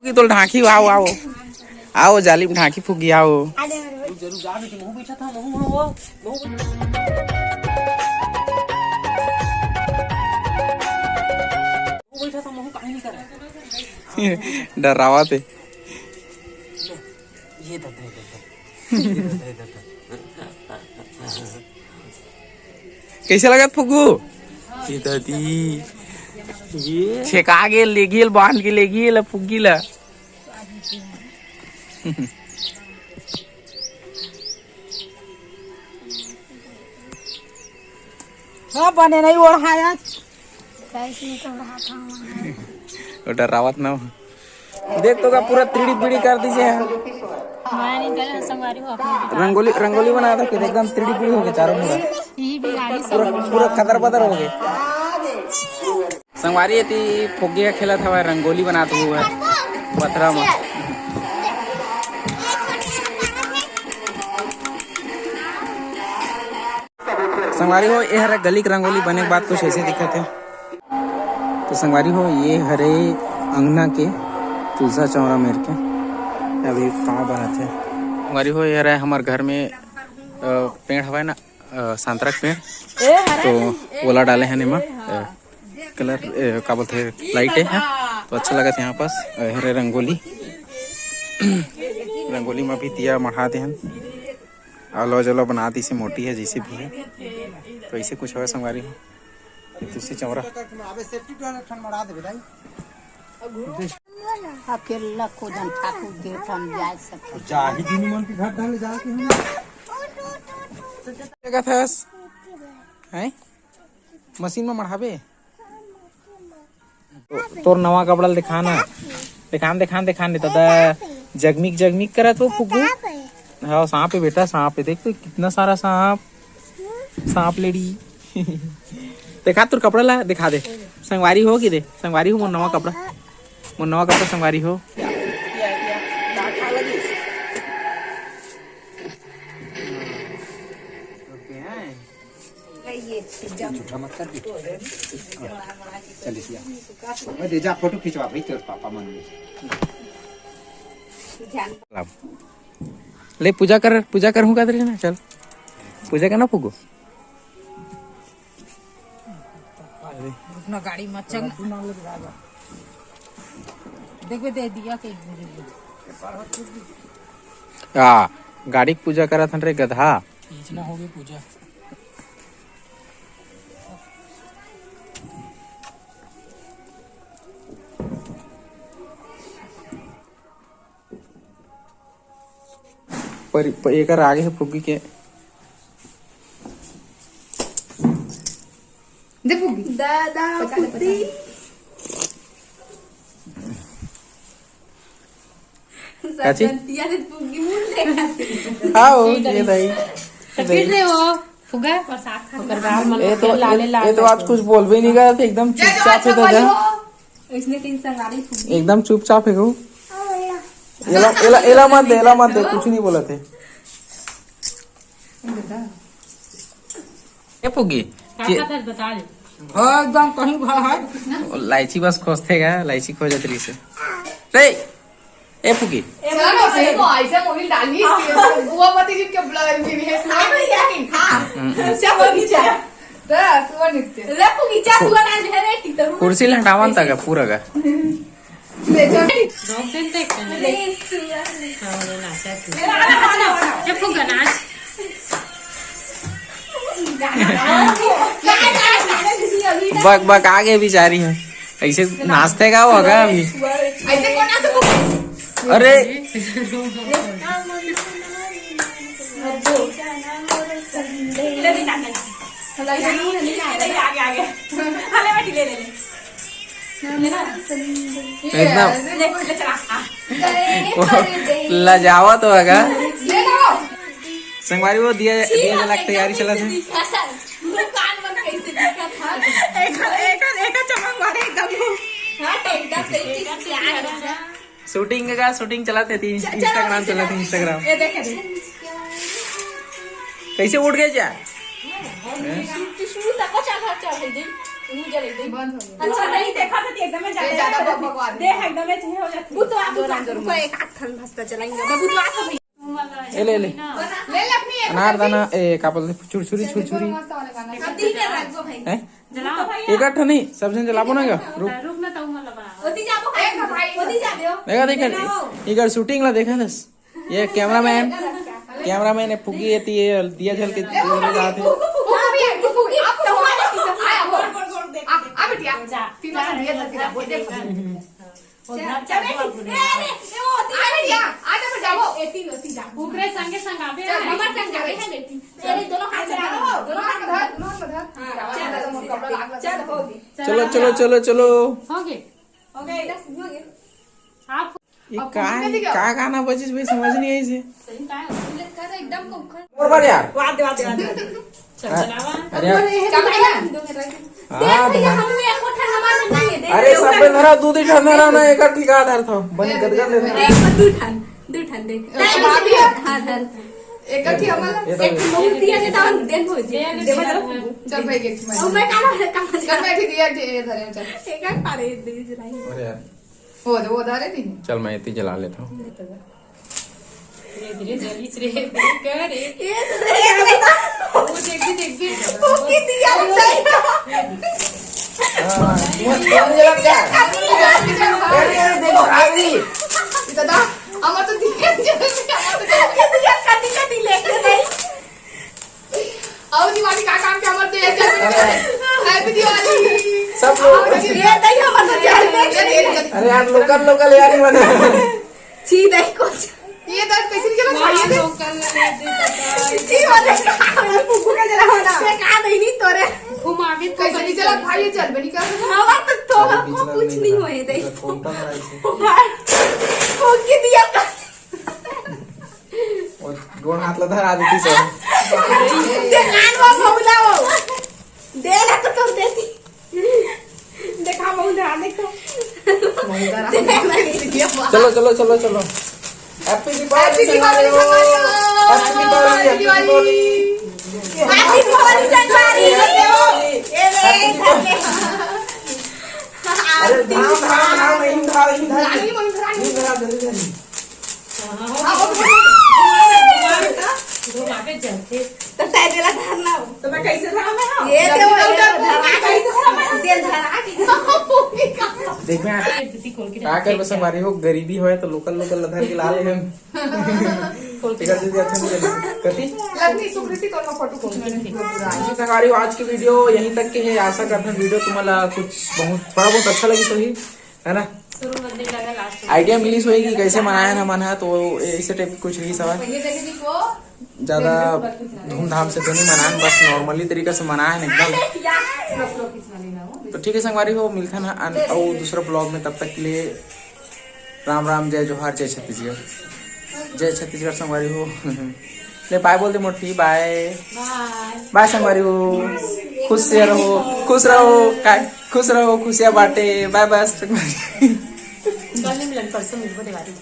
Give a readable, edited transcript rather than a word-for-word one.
तो ढांकी आओ आओ आओ जाली में ढांकी फूकी आओ। डरावा थे कैसे लगा फुगू छेका गेल ले गेल बांध के ले गेल फुग्गी ला। बने नहीं ओढ़ाया डरावत ना देख तो का पूरा त्रिड़ी पीड़ी कर दीजिए। रंगोली रंगोली बना था एकदम त्रिड़ी पीड़ी हो गए चारों पूरा पूरा खदर बदर हो गए। संगवारी थी फुग्गे खेला था रंगोली बनाते हुए पथरा में। संगवारी हो ये हरा गली की रंगोली बने के बाद कुछ ऐसे दिखा थे। तो संगवारी हो ये हरे अंगना के तुलसा चौरा मेर के अभी कहाँ बनाते हैं। संगवारी हो ये हरा हमारे घर में पेड़ हवा ना संतरा पेड़ तो ओला डाले हैं निमा कलर का बोलते हैं लाइट है तो अच्छा लगा था यहाँ पास। हरे रंगोली रंगोली में भी दिया मढ़ाते हैं आलो जलो बनाती से मोटी है जैसे भी है तो ऐसे कुछ है संगवारी हो तुलसी चौरा। अकेला को जन ठाकुर देव हम जा सकते चाही दिन मन के घर डाले जाके हम जगह था हैं मशीन में मढ़ाबे तोर नवा कपड़ा दिखाना दिखान दिखान दिखान नहीं तो जगमिक जगमिक करा तो फुगू। हाँ सांप है बेटा सांप है देख तो कितना सारा सांप सांप लेडी। दिखा तुर कपड़ा ला दिखा दे संगवारी हो कि दे संगवारी हो मोर नवा कपड़ा संगवारी हो। झूठा मत कर चलिए मैं दे जा फोटो खिंचवा भाई तेरे पापा मन में ले पूजा करूँगा तेरे ना चल पूजा करना फुगो अपना गाड़ी मत चल देखो दे दिया के गाड़ी पूजा करा था रे गधा इतना हो गई पूजा। पर एक आगे है फुग्गी के दे फुग्गी दादा फुग्गी काची संतिया दे फुग्गी मुंह ले आओ ये भाई फिर रे वो फुगा प्रसाद खा कर गाल मन के लाले लाल ये तो आज कुछ बोल भी नहीं गया एकदम चुपचाप है दादा इसने तीन संगारी फुग्गी एकदम चुपचाप है को एला मत दे कुछ नहीं बोला थे ये फुग्गी बता दे एकदम कहीं है लाइची बस खोजते गया लाइची खोज तरी से रे ए फुग्गी ऐसे मोबाइल डाली वो मत जी के ब्लॉग में है ना यार खा सब नीचे तो सुबह निकते ले फुग्गी चा सुबह ना है रे टिक तो कुर्सी हटावन तक पूरा का ले जा रोक देन देख ले हां ना से ये फुग्गा नाच बक बक आगे बेचारी है ऐसे नाचते का होगा अभी ऐसे कौन नाच अरे एकदम लजावा तो होगा संगवारी वो दिया जला की तैयारी चला था कान मन कैसे दिखा था एक चमक मारे एकदम हां टेंटा सही शूटिंग चलाते थे इंस्टाग्राम चलाते इंस्टाग्राम ये देख कैसे उठ गए क्या शुरू तक चढ़ा चढ़ दे बंद हो गया अच्छा नहीं देखा था एकदम ये ज्यादा भगवान देख एकदम हो जाती वो तो आप एक आठ ठन भस्ता चलाएंगे बाबू तो आता भाई ले ले ले ले अपनी एक अनारदाना का बोलते छुरछुरी छुरछुरी मस्त वाला गाना हम तीन रखो भाई है जलाओ एक अट्ठा नहीं सब जन जलाबो ना क्या रुक रुक ना तो मला बना ओती जाबो एक भाई ओती जाबो देखा देखा इधर शूटिंग ला देखा दस ये कैमरामैन है फुगी येती है दिया जल के जाते वो भी है वो भी आप तो आया वो आ बेटिया तीन साल दिया था तेरा बोल दे चल आ बेटिया आ जा जाओ एती ओती जा ऊपरे संगे संग आबे हमार संग जाबे है बेटी तेरे दोनों हाथ चलाओ दोनों हाथ धर दोनों हाथ धर चल हो गई चलो चलो चलो चलो हो गए हो गए इधर हो गया आप ये का गाना बजिस भाई समझ नहीं आई से सही का है एकदम कोखर और बार यार वाद वाद चल जलावा अरे यार हाँ भैया हम एक कोठा हमार में नहीं दे अरे सब पे धरा दूध ही ठंडा रहा ना एक ठिका धर था बनी गदगद ले दू ठन देख भाभी हां धर एक ही हमारा ये एक तो मूर्ति है दान देन भोजी देव चल भाई एक ओ मैं काला काम चल बैठी दिया दे धरे चल एक एक पारे दे जलाई अरे यार वो धरे नहीं चल मैं इतनी जला लेता हूँ धीरे धीरे जली रे करे ये वो देख भी की दिया देखो आगरी दादा हमारा तो दिया दिया कटी कटी लेके गई और दिवाली का काम क्या मत दे हैप्पी दिवाली सब लोग ये दही हमारा जाल देख अरे यार लोकल लोकल यार ही बना छी दही कुछ ये दस कैसे निकला खाइए थे लोकल दे छी वाले पुप्पू का जला होना मैं कहा नहीं तोरे घुमावे कैसे नहीं चला खाइए चल बनी का हवा तो को कुछ नहीं होए दही को की दिया दोन हातला धर आधी ती सर ते कान में भौला हो दे ना तो तुम देती देखा मौला देखो चलो चलो चलो चलो happy Deepawali Diwali happy Deepawali happy Diwali संगवारी ये ले अरे धाम धाम धाम इन धाम इन धाम रानी मन रानी इन धाम जल्दी जल्दी घुमावे चलते तो तैदेला धरना हो तो मैं कैसे रहा मैं हाँ? ये दे दिल धरा देख मैं दीदी खोल के क्या कर बस हमारी हो गरीबी हो तो लोकल लोकल लधर के ला ले हम टिकट दे अच्छा नहीं चलेगी कति लगनी सुकृति तो ना फोटो यही तक हमारी आज की वीडियो यहीं तक के है आशा करते हैं वीडियो तुम्हाला कुछ थोड़ा बहुत अच्छा लगी तो ही है ना शुरू मध्ये लगा लास्ट आइडिया मिली सोई कि कैसे मनाया ना मनाया तो ऐसे टाइप कुछ नहीं सवाल ये देखेगी को ज्यादा धूमधाम से तो नहीं मनाया बस नॉर्मली तरीका से मनाया है एकदम तो ठीक है संगवारी हो मिलता ना और दूसरा ब्लॉग में तब तक के लिए राम राम जय जोहार जय छत्तीसगढ़ संगवारी हो ले बाय बोल दे मोटी बाय बाय संगवारी हो खुश रहो खुशियाँ बांटे बाय बाय कल मिलन परसों मिलबो दिवाली